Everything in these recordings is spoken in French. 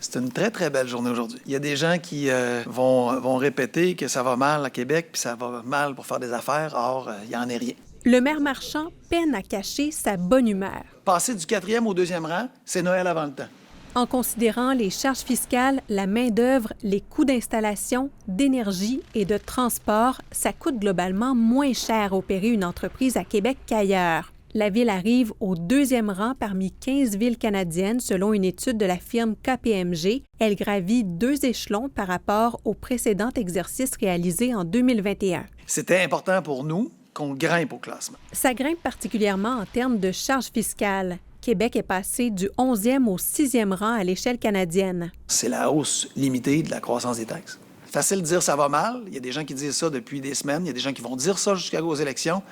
C'est une très, très belle journée aujourd'hui. Il y a des gens qui vont répéter que ça va mal à Québec, puis ça va mal pour faire des affaires. Or, il n'y en est rien. Le maire Marchand peine à cacher sa bonne humeur. Passer du 4e au 2e rang, c'est Noël avant le temps. En considérant les charges fiscales, la main-d'œuvre, les coûts d'installation, d'énergie et de transport, ça coûte globalement moins cher opérer une entreprise à Québec qu'ailleurs. La ville arrive au 2e rang parmi 15 villes canadiennes selon une étude de la firme KPMG. Elle gravit 2 échelons par rapport au précédent exercice réalisé en 2021. C'était important pour nous qu'on grimpe au classement. Ça grimpe particulièrement en termes de charges fiscales. Québec est passé du 11e au 6e rang à l'échelle canadienne. C'est la hausse limitée de la croissance des taxes. Facile de dire ça va mal. Il y a des gens qui disent ça depuis des semaines. Il y a des gens qui vont dire ça jusqu'aux élections.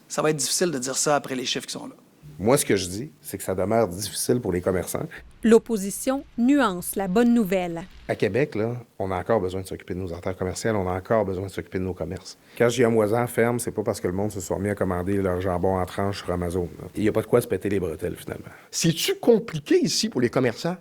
Ça va être difficile de dire ça après les chiffres qui sont là. Moi, ce que je dis, c'est que ça demeure difficile pour les commerçants. L'opposition nuance la bonne nouvelle. À Québec, là, on a encore besoin de s'occuper de nos artères commerciales, on a encore besoin de s'occuper de nos commerces. Quand J.A. Moisan ferme, c'est pas parce que le monde se soit mis à commander leur jambon en tranches sur Amazon. Il n'y a pas de quoi se péter les bretelles, finalement. C'est-tu compliqué ici pour les commerçants?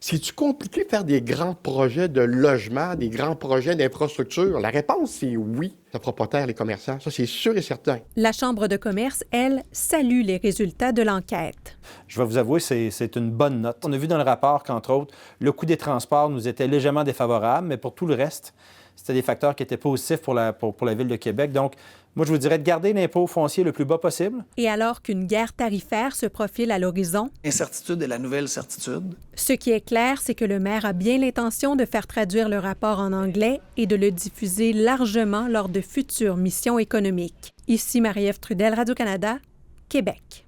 C'est-tu compliqué de faire des grands projets de logement, des grands projets d'infrastructure? La réponse, c'est oui. Ça fera pas taire les commerçants, ça c'est sûr et certain. La Chambre de commerce, elle, salue les résultats de l'enquête. Je vais vous avouer, c'est une bonne note. On a vu dans le rapport qu'entre autres, le coût des transports nous était légèrement défavorable, mais pour tout le reste, c'était des facteurs qui étaient positifs pour la Ville de Québec. Donc, moi, je vous dirais de garder l'impôt foncier le plus bas possible. Et alors qu'une guerre tarifaire se profile à l'horizon? L'incertitude est la nouvelle certitude. Ce qui est clair, c'est que le maire a bien l'intention de faire traduire le rapport en anglais et de le diffuser largement lors de futures missions économiques. Ici Marie-Ève Trudel, Radio-Canada, Québec.